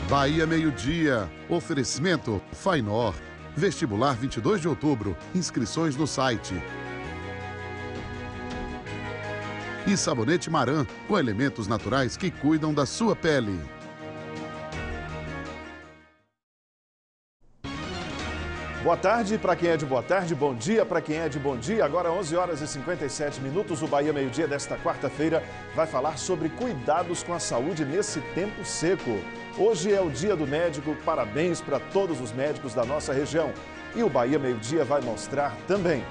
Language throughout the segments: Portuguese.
Bahia Meio-Dia. Oferecimento Fainor. Vestibular 22 de outubro. Inscrições no site. E Sabonete Maran, com elementos naturais que cuidam da sua pele. Boa tarde para quem é de boa tarde, bom dia para quem é de bom dia. Agora 11 horas e 57 minutos, o Bahia Meio-Dia desta quarta-feira vai falar sobre cuidados com a saúde nesse tempo seco. Hoje é o Dia do Médico, parabéns para todos os médicos da nossa região. E o Bahia Meio-Dia vai mostrar também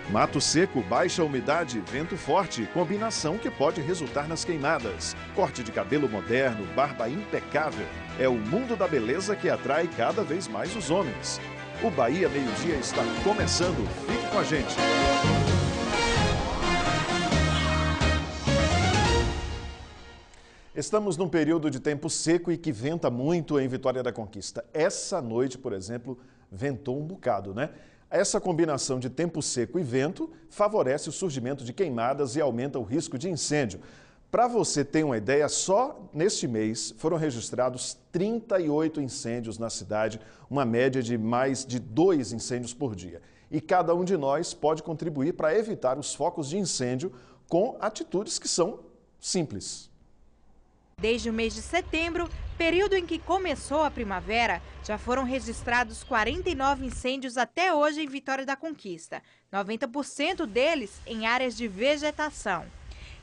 mato seco, baixa umidade, vento forte, combinação que pode resultar nas queimadas. Corte de cabelo moderno, barba impecável. É o mundo da beleza que atrai cada vez mais os homens. O Bahia Meio-Dia está começando. Fique com a gente. Estamos num período de tempo seco e que venta muito em Vitória da Conquista. Essa noite, por exemplo, ventou um bocado, né? Essa combinação de tempo seco e vento favorece o surgimento de queimadas e aumenta o risco de incêndio. Para você ter uma ideia, só neste mês foram registrados 38 incêndios na cidade, uma média de mais de 2 incêndios por dia. E cada um de nós pode contribuir para evitar os focos de incêndio com atitudes que são simples. Desde o mês de setembro, período em que começou a primavera, já foram registrados 49 incêndios até hoje em Vitória da Conquista, 90% deles em áreas de vegetação.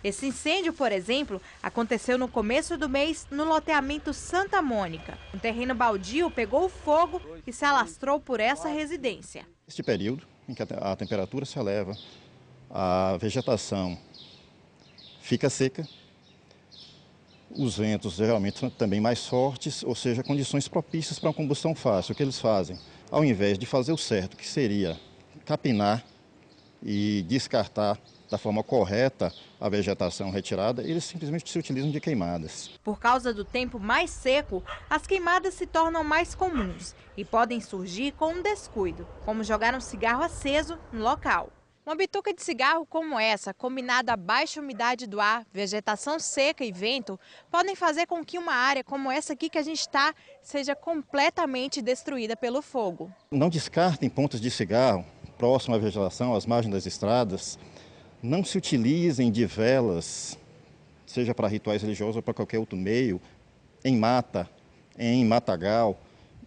Esse incêndio, por exemplo, aconteceu no começo do mês no loteamento Santa Mônica. Um terreno baldio pegou fogo e se alastrou por essa residência. Este período em que a temperatura se eleva, a vegetação fica seca, os ventos geralmente são também mais fortes, ou seja, condições propícias para uma combustão fácil. O que eles fazem? Ao invés de fazer o certo, que seria capinar e descartar da forma correta a vegetação retirada, eles simplesmente se utilizam de queimadas. Por causa do tempo mais seco, as queimadas se tornam mais comuns e podem surgir com um descuido, como jogar um cigarro aceso no local. Uma bituca de cigarro como essa, combinada à baixa umidade do ar, vegetação seca e vento, podem fazer com que uma área como essa aqui que a gente está seja completamente destruída pelo fogo. Não descartem pontas de cigarro próximo à vegetação, às margens das estradas. Não se utilizem de velas, seja para rituais religiosos ou para qualquer outro meio, em mata, em matagal.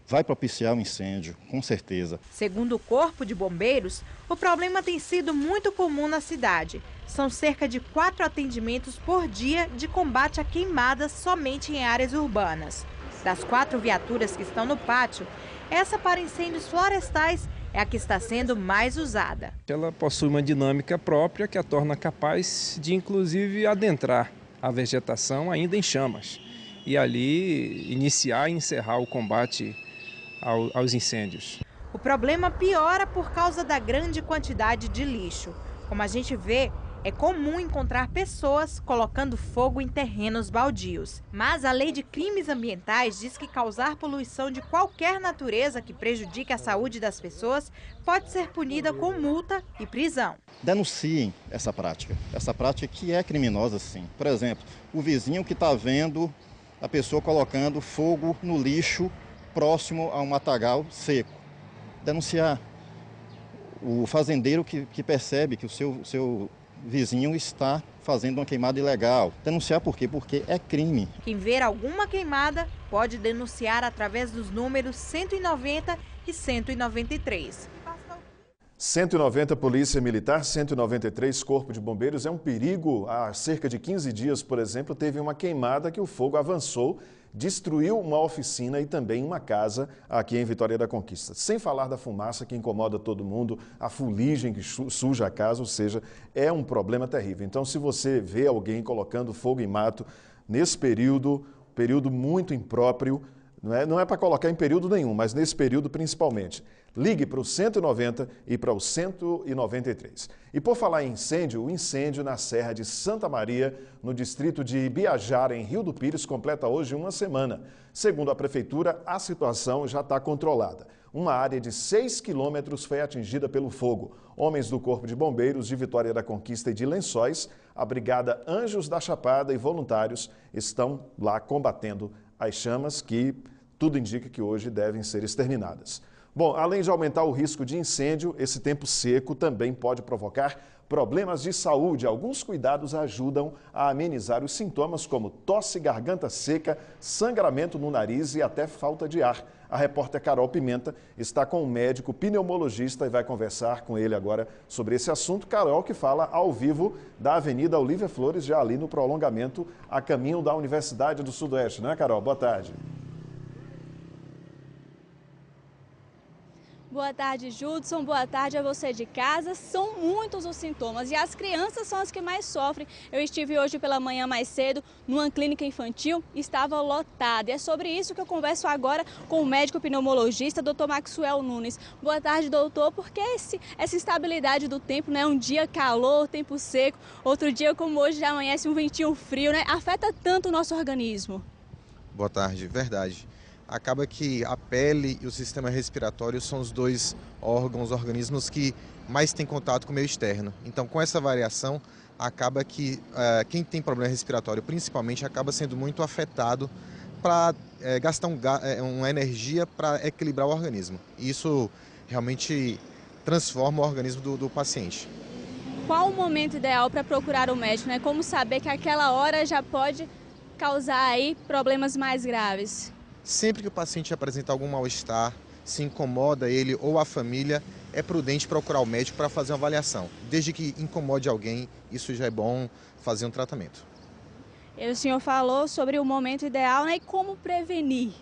Vai propiciar um incêndio, com certeza. Segundo o Corpo de Bombeiros, o problema tem sido muito comum na cidade. São cerca de 4 atendimentos por dia de combate a queimadas somente em áreas urbanas. Das 4 viaturas que estão no pátio, essa para incêndios florestais é a que está sendo mais usada. Ela possui uma dinâmica própria que a torna capaz de, inclusive, adentrar a vegetação ainda em chamas e ali iniciar e encerrar o combate aos incêndios. O problema piora por causa da grande quantidade de lixo. Como a gente vê, é comum encontrar pessoas colocando fogo em terrenos baldios. Mas a Lei de Crimes Ambientais diz que causar poluição de qualquer natureza que prejudique a saúde das pessoas pode ser punida com multa e prisão. Denunciem essa prática que é criminosa sim. Por exemplo, o vizinho que está vendo a pessoa colocando fogo no lixo próximo a um matagal seco. Denunciar. O fazendeiro que percebe que o seu vizinho está fazendo uma queimada ilegal. Denunciar por quê? Porque é crime. Quem ver alguma queimada pode denunciar através dos números 190 e 193. 190 Polícia Militar, 193 Corpo de Bombeiros. É um perigo. Há cerca de 15 dias, por exemplo, teve uma queimada que o fogo avançou, destruiu uma oficina e também uma casa aqui em Vitória da Conquista. Sem falar da fumaça que incomoda todo mundo, a fuligem que suja a casa, ou seja, é um problema terrível. Então, se você vê alguém colocando fogo em mato nesse período muito impróprio, não é para colocar em período nenhum, mas nesse período principalmente. Ligue para o 190 e para o 193. E por falar em incêndio, o incêndio na Serra de Santa Maria, no distrito de Ibiajara, em Rio do Pires, completa hoje uma semana. Segundo a Prefeitura, a situação já está controlada. Uma área de 6 quilômetros foi atingida pelo fogo. Homens do Corpo de Bombeiros de Vitória da Conquista e de Lençóis, a Brigada Anjos da Chapada e voluntários estão lá combatendo as chamas que tudo indica que hoje devem ser exterminadas. Bom, além de aumentar o risco de incêndio, esse tempo seco também pode provocar problemas de saúde. Alguns cuidados ajudam a amenizar os sintomas como tosse, garganta seca, sangramento no nariz e até falta de ar. A repórter Carol Pimenta está com um médico pneumologista e vai conversar com ele agora sobre esse assunto. Carol, que fala ao vivo da Avenida Olívia Flores, já ali no prolongamento a caminho da Universidade do Sudoeste, não é, Carol? Boa tarde. Boa tarde, Judson. Boa tarde a você de casa. São muitos os sintomas e as crianças são as que mais sofrem. Eu estive hoje pela manhã mais cedo numa clínica infantil, estava lotada. E é sobre isso que eu converso agora com o médico pneumologista, Dr. Maxwell Nunes. Boa tarde, doutor. Por que essa instabilidade do tempo, né? Um dia calor, tempo seco, outro dia como hoje já amanhece um ventinho frio, né? Afeta tanto o nosso organismo. Boa tarde, verdade. Acaba que a pele e o sistema respiratório são os dois organismos que mais têm contato com o meio externo. Então, com essa variação, acaba que quem tem problema respiratório, principalmente, acaba sendo muito afetado para gastar uma energia para equilibrar o organismo. E isso realmente transforma o organismo do paciente. Qual o momento ideal para procurar o médico, né? Como saber que aquela hora já pode causar aí problemas mais graves? Sempre que o paciente apresenta algum mal-estar, se incomoda ele ou a família, é prudente procurar o médico para fazer uma avaliação. Desde que incomode alguém, isso já é bom fazer um tratamento. E o senhor falou sobre o momento ideal, né? E como prevenir?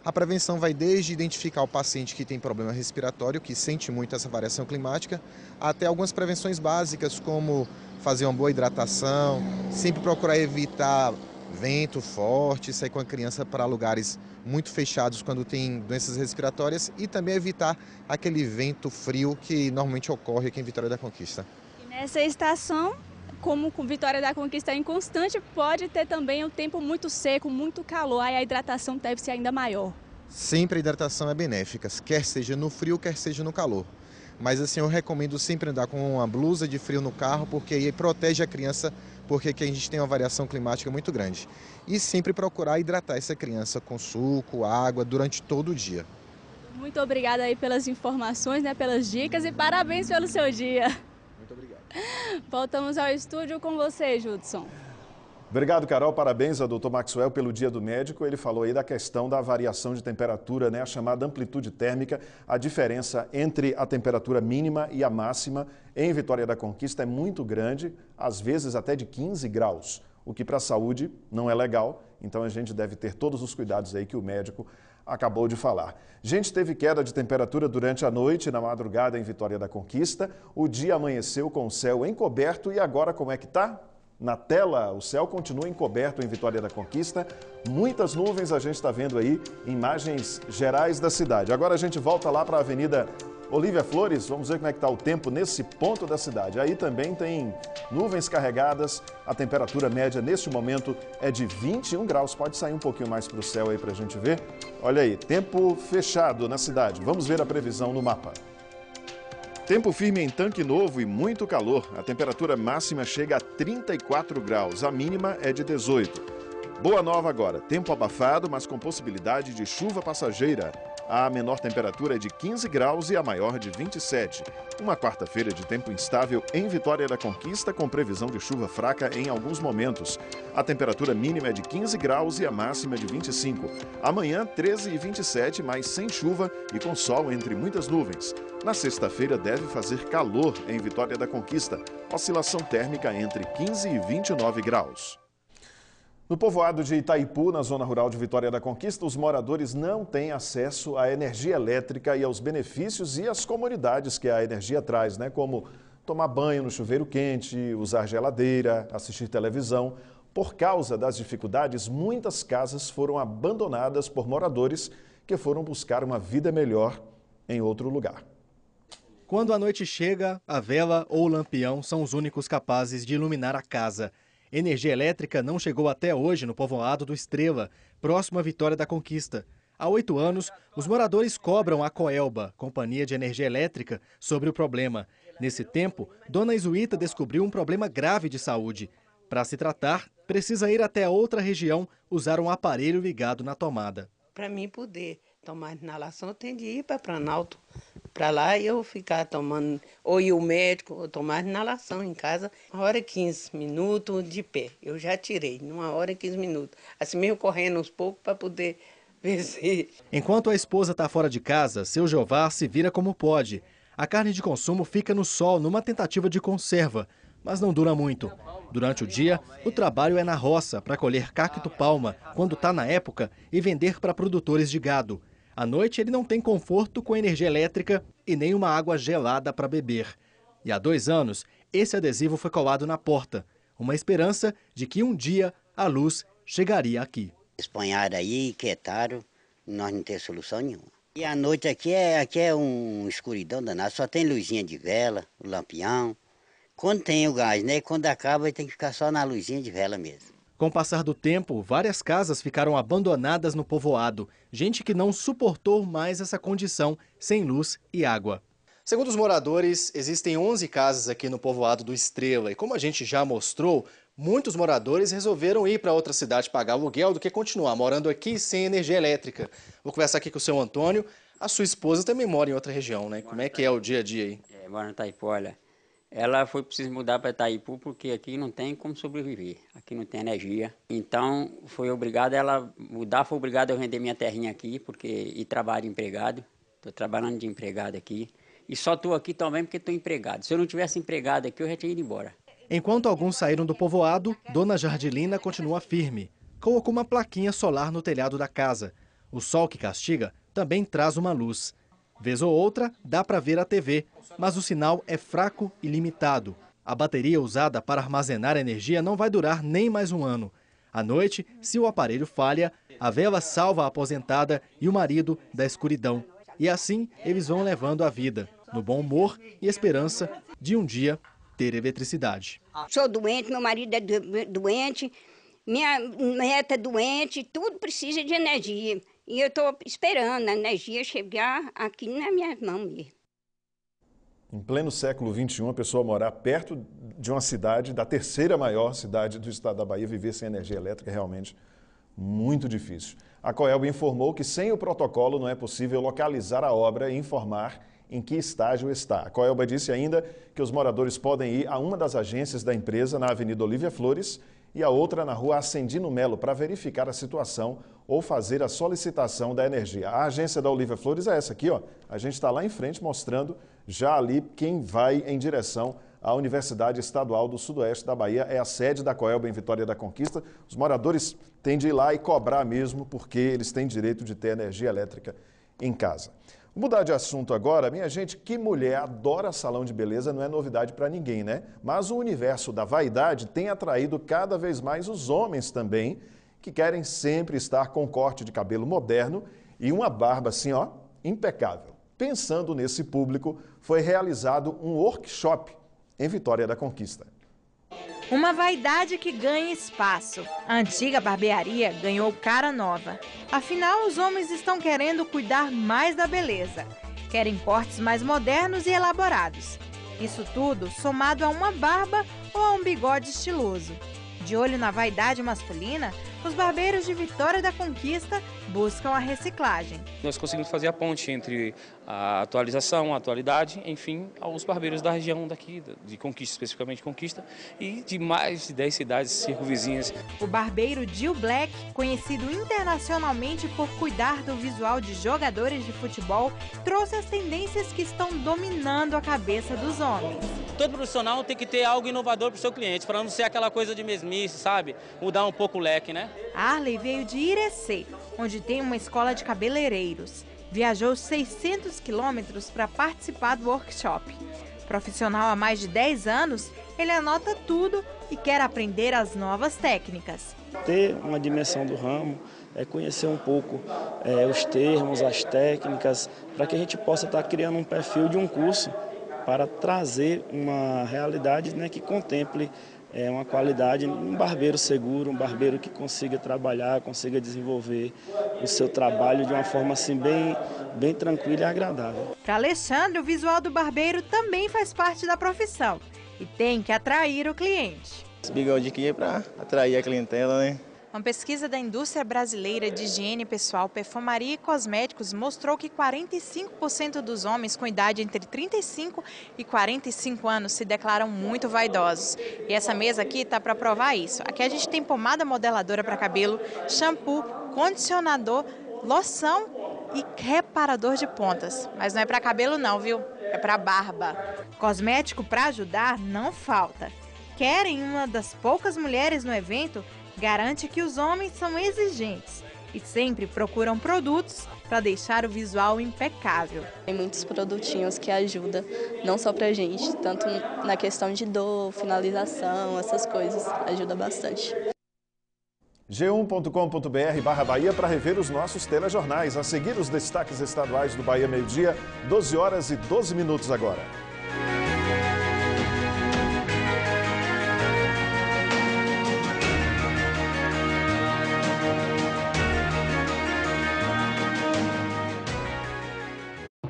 A prevenção vai desde identificar o paciente que tem problema respiratório, que sente muito essa variação climática, até algumas prevenções básicas, como fazer uma boa hidratação, sempre procurar evitar vento forte, sair com a criança para lugares muito fechados quando tem doenças respiratórias e também evitar aquele vento frio que normalmente ocorre aqui em Vitória da Conquista. E nessa estação, como Vitória da Conquista é inconstante, pode ter também um tempo muito seco, muito calor, aí a hidratação deve ser ainda maior. Sempre a hidratação é benéfica, quer seja no frio, quer seja no calor. Mas assim, eu recomendo sempre andar com uma blusa de frio no carro, porque aí protege a criança, porque aqui a gente tem uma variação climática muito grande. E sempre procurar hidratar essa criança com suco, água, durante todo o dia. Muito obrigada aí pelas informações, né, pelas dicas e parabéns pelo seu dia. Muito obrigado. Voltamos ao estúdio com você, Judson. Obrigado, Carol. Parabéns ao Dr. Maxwell pelo Dia do Médico. Ele falou aí da questão da variação de temperatura, né? A chamada amplitude térmica. A diferença entre a temperatura mínima e a máxima em Vitória da Conquista é muito grande, às vezes até de 15 graus, o que para a saúde não é legal. Então a gente deve ter todos os cuidados aí que o médico acabou de falar. Gente, teve queda de temperatura durante a noite e na madrugada em Vitória da Conquista. O dia amanheceu com o céu encoberto e agora como é que tá? Na tela, o céu continua encoberto em Vitória da Conquista. Muitas nuvens a gente está vendo aí, imagens gerais da cidade. Agora a gente volta lá para a Avenida Olívia Flores. Vamos ver como é que está o tempo nesse ponto da cidade. Aí também tem nuvens carregadas. A temperatura média neste momento é de 21 graus. Pode sair um pouquinho mais para o céu aí para a gente ver. Olha aí, tempo fechado na cidade. Vamos ver a previsão no mapa. Tempo firme em Tanque Novo e muito calor. A temperatura máxima chega a 34 graus, a mínima é de 18. Boa Nova agora, tempo abafado, mas com possibilidade de chuva passageira. A menor temperatura é de 15 graus e a maior de 27. Uma quarta-feira de tempo instável em Vitória da Conquista, com previsão de chuva fraca em alguns momentos. A temperatura mínima é de 15 graus e a máxima de 25. Amanhã, 13 e 27, mas sem chuva e com sol entre muitas nuvens. Na sexta-feira deve fazer calor em Vitória da Conquista. Oscilação térmica entre 15 e 29 graus. No povoado de Itaipu, na zona rural de Vitória da Conquista, os moradores não têm acesso à energia elétrica e aos benefícios e às comodidades que a energia traz, né? Como tomar banho no chuveiro quente, usar geladeira, assistir televisão. Por causa das dificuldades, muitas casas foram abandonadas por moradores que foram buscar uma vida melhor em outro lugar. Quando a noite chega, a vela ou o lampião são os únicos capazes de iluminar a casa. Energia elétrica não chegou até hoje no povoado do Estrela, próximo à Vitória da Conquista. Há 8 anos, os moradores cobram a Coelba, Companhia de Energia Elétrica, sobre o problema. Nesse tempo, Dona Isuíta descobriu um problema grave de saúde. Para se tratar, precisa ir até outra região usar um aparelho ligado na tomada. Para mim poder tomar inalação, eu tenho de ir para Planalto. Para lá eu ficar tomando, ou ir ao médico, ou tomar inalação em casa, 1h e 15 minutos de pé. Eu já tirei, 1h e 15 minutos. Assim mesmo correndo uns poucos para poder vencer. Enquanto a esposa está fora de casa, seu Jeová se vira como pode. A carne de consumo fica no sol numa tentativa de conserva, mas não dura muito. Durante o dia, o trabalho é na roça para colher cacto-palma, quando está na época, e vender para produtores de gado. À noite, ele não tem conforto com energia elétrica e nem uma água gelada para beber. E há 2 anos, esse adesivo foi colado na porta. Uma esperança de que um dia a luz chegaria aqui. Espanharam aí, quietaram, nós não temos solução nenhuma. E a noite aqui é uma escuridão danada, só tem luzinha de vela, o lampião. Quando tem o gás, né? Quando acaba, tem que ficar só na luzinha de vela mesmo. Com o passar do tempo, várias casas ficaram abandonadas no povoado. Gente que não suportou mais essa condição, sem luz e água. Segundo os moradores, existem 11 casas aqui no povoado do Estrela. E como a gente já mostrou, muitos moradores resolveram ir para outra cidade pagar aluguel do que continuar morando aqui sem energia elétrica. Vou conversar aqui com o seu Antônio. A sua esposa também mora em outra região, né? Como é que é o dia a dia aí? Mora no Itaipu, olha. Ela foi preciso mudar para Itaipu porque aqui não tem como sobreviver, aqui não tem energia. Então, foi obrigada ela mudar, foi obrigada a vender minha terrinha aqui e trabalho de empregado. Estou trabalhando de empregado aqui. E só estou aqui também porque estou empregado. Se eu não tivesse empregado aqui, eu já tinha ido embora. Enquanto alguns saíram do povoado, Dona Jardilina continua firme. Colocou uma plaquinha solar no telhado da casa. O sol que castiga também traz uma luz. Vez ou outra, dá para ver a TV, mas o sinal é fraco e limitado. A bateria usada para armazenar energia não vai durar nem mais 1 ano. À noite, se o aparelho falha, a vela salva a aposentada e o marido da escuridão. E assim, eles vão levando a vida, no bom humor e esperança de um dia ter eletricidade. Sou doente, meu marido é doente, minha neta é doente, tudo precisa de energia. E eu estou esperando a energia chegar aqui na minha mão mesmo. Em pleno século XXI, a pessoa morar perto de uma cidade, da 3ª maior cidade do estado da Bahia, viver sem energia elétrica é realmente muito difícil. A Coelba informou que sem o protocolo não é possível localizar a obra e informar em que estágio está. A Coelba disse ainda que os moradores podem ir a uma das agências da empresa na Avenida Olívia Flores e a outra na Rua Ascendino Melo para verificar a situação ou fazer a solicitação da energia. A agência da Olívia Flores é essa aqui, ó. A gente está lá em frente mostrando já ali quem vai em direção à Universidade Estadual do Sudoeste da Bahia. É a sede da Coelba em Vitória da Conquista. Os moradores têm de ir lá e cobrar mesmo porque eles têm direito de ter energia elétrica em casa. Vou mudar de assunto agora. Minha gente, que mulher adora salão de beleza não é novidade para ninguém, né? Mas o universo da vaidade tem atraído cada vez mais os homens também, que querem sempre estar com um corte de cabelo moderno e uma barba assim, ó, impecável. Pensando nesse público, foi realizado um workshop em Vitória da Conquista. Uma vaidade que ganha espaço. A antiga barbearia ganhou cara nova. Afinal, os homens estão querendo cuidar mais da beleza. Querem cortes mais modernos e elaborados. Isso tudo somado a uma barba ou a um bigode estiloso. De olho na vaidade masculina, os barbeiros de Vitória da Conquista buscam a reciclagem. Nós conseguimos fazer a ponte entre a atualização, a atualidade, enfim, aos barbeiros da região daqui, de Conquista, especificamente Conquista, e de mais de 10 cidades circunvizinhas. O barbeiro Gil Black, conhecido internacionalmente por cuidar do visual de jogadores de futebol, trouxe as tendências que estão dominando a cabeça dos homens. Todo profissional tem que ter algo inovador para o seu cliente, para não ser aquela coisa de mesmice, sabe? Mudar um pouco o leque, né? Arley veio de Irecê, onde tem uma escola de cabeleireiros. Viajou 600 quilômetros para participar do workshop. Profissional há mais de 10 anos, ele anota tudo e quer aprender as novas técnicas. Ter uma dimensão do ramo, conhecer um pouco os termos, as técnicas, para que a gente possa estar criando um perfil de um curso para trazer uma realidade, né, que contemple uma qualidade, um barbeiro seguro, um barbeiro que consiga trabalhar, consiga desenvolver o seu trabalho de uma forma assim bem tranquila e agradável. Para Alexandre, o visual do barbeiro também faz parte da profissão e tem que atrair o cliente. esse bigode aqui para atrair a clientela, né? Uma pesquisa da Indústria Brasileira de Higiene Pessoal, Perfumaria e Cosméticos mostrou que 45% dos homens com idade entre 35 e 45 anos se declaram muito vaidosos. E essa mesa aqui tá para provar isso. Aqui a gente tem pomada modeladora para cabelo, shampoo, condicionador, loção e reparador de pontas. Mas não é para cabelo não, viu? É para barba. Cosmético para ajudar não falta. Querem uma das poucas mulheres no evento? Garante que os homens são exigentes e sempre procuram produtos para deixar o visual impecável. Tem muitos produtinhos que ajudam, não só pra gente, tanto na questão de dor, finalização, essas coisas, ajuda bastante. g1.com.br/Bahia para rever os nossos telejornais. A seguir, os destaques estaduais do Bahia Meio-Dia, 12 horas e 12 minutos agora.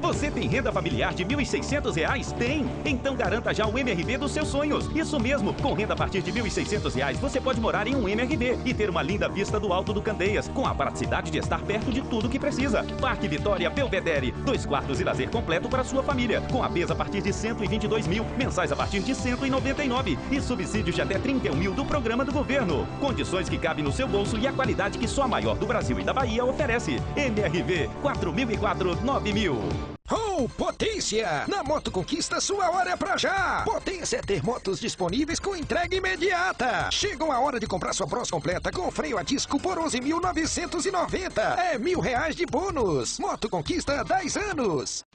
Você tem renda familiar de R$ 1.600? Tem! Então garanta já o MRV dos seus sonhos. Isso mesmo, com renda a partir de R$ 1.600, você pode morar em um MRV e ter uma linda vista do Alto do Candeias, com a praticidade de estar perto de tudo que precisa. Parque Vitória Belvedere, 2 quartos e lazer completo para sua família, com APs a partir de R$ 122 mil, mensais a partir de R$ 199 e subsídios de até R$ 31 mil do programa do governo. Condições que cabem no seu bolso e a qualidade que só a maior do Brasil e da Bahia oferece. MRV 4004 9000. Oh, potência! Na Moto Conquista, sua hora é pra já! Potência é ter motos disponíveis com entrega imediata! Chegou a hora de comprar sua Bros completa com freio a disco por R$ 11.990. É R$ 1.000 de bônus! Moto Conquista 10 anos!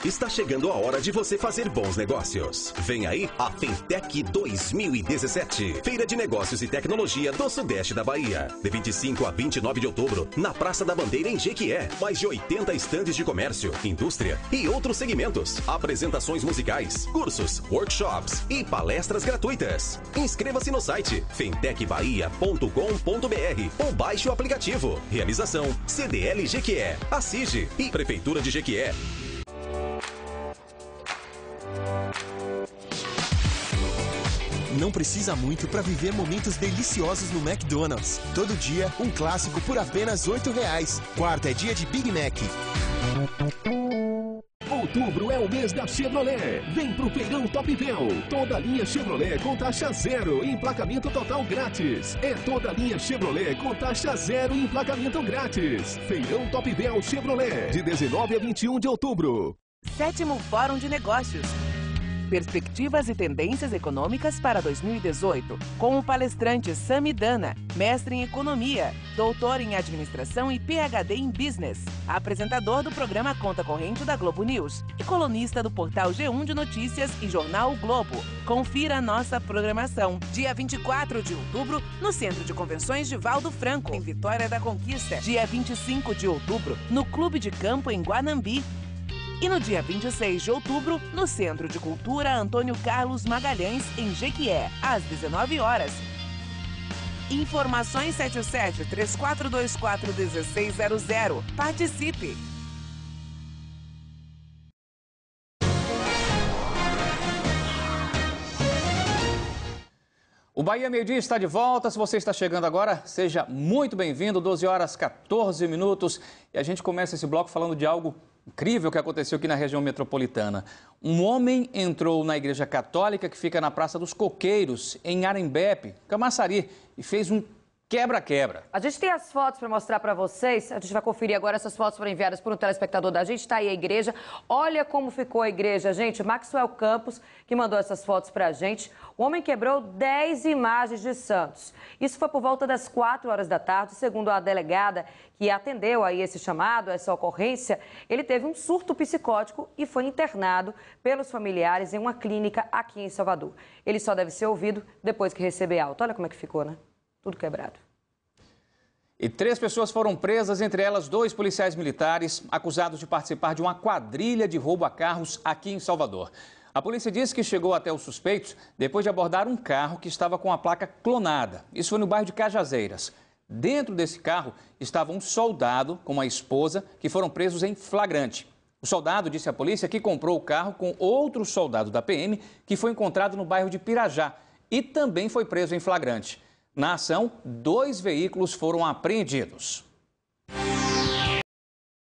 Está chegando a hora de você fazer bons negócios. Vem aí a Fintech 2017. Feira de Negócios e Tecnologia do Sudeste da Bahia. De 25 a 29 de outubro, na Praça da Bandeira em Jequié. Mais de 80 estandes de comércio, indústria e outros segmentos. Apresentações musicais, cursos, workshops e palestras gratuitas. Inscreva-se no site fintechbahia.com.br ou baixe o aplicativo. Realização CDL Jequié, a CIGE e Prefeitura de Jequié. Não precisa muito para viver momentos deliciosos no McDonald's. Todo dia, um clássico por apenas R$ 8,00. Quarta é dia de Big Mac. Outubro é o mês da Chevrolet. Vem pro Feirão Top Véu. Toda linha Chevrolet com taxa zero e emplacamento total grátis. É toda linha Chevrolet com taxa zero e emplacamento grátis. Feirão Top Véu Chevrolet, de 19 a 21 de outubro. 7º Fórum de Negócios. Perspectivas e tendências econômicas para 2018, com o palestrante Samidana, mestre em economia, doutor em administração e PhD em business, apresentador do programa Conta Corrente da Globo News e colunista do portal G1 de Notícias e jornal O Globo. Confira a nossa programação. Dia 24 de outubro, no Centro de Convenções de Valdo Franco, em Vitória da Conquista. Dia 25 de outubro, no Clube de Campo em Guanambi. E no dia 26 de outubro, no Centro de Cultura Antônio Carlos Magalhães, em Jequié, às 19 horas. Informações 77-3424-1600. Participe! O Bahia Meio-Dia está de volta. Se você está chegando agora, seja muito bem-vindo. 12 horas 14 minutos. E a gente começa esse bloco falando de algo incrível que aconteceu aqui na região metropolitana. Um homem entrou na igreja católica que fica na Praça dos Coqueiros, em Arembepe, Camaçari, e fez um quebra-quebra. A gente tem as fotos para mostrar para vocês. A gente vai conferir agora. Essas fotos foram enviadas por um telespectador da gente. Está aí a igreja. Olha como ficou a igreja, gente. Maxwell Campos, que mandou essas fotos para a gente. O homem quebrou 10 imagens de santos. Isso foi por volta das 4 horas da tarde. Segundo a delegada que atendeu aí esse chamado, essa ocorrência, ele teve um surto psicótico e foi internado pelos familiares em uma clínica aqui em Salvador. Ele só deve ser ouvido depois que receber alta. Olha como é que ficou, né? Tudo quebrado. E 3 pessoas foram presas, entre elas 2 policiais militares, acusados de participar de uma quadrilha de roubo a carros aqui em Salvador. A polícia disse que chegou até os suspeitos depois de abordar um carro que estava com a placa clonada. Isso foi no bairro de Cajazeiras. Dentro desse carro estava um soldado com uma esposa que foram presos em flagrante. O soldado disse à polícia que comprou o carro com outro soldado da PM que foi encontrado no bairro de Pirajá, e também foi preso em flagrante. Na ação, 2 veículos foram apreendidos.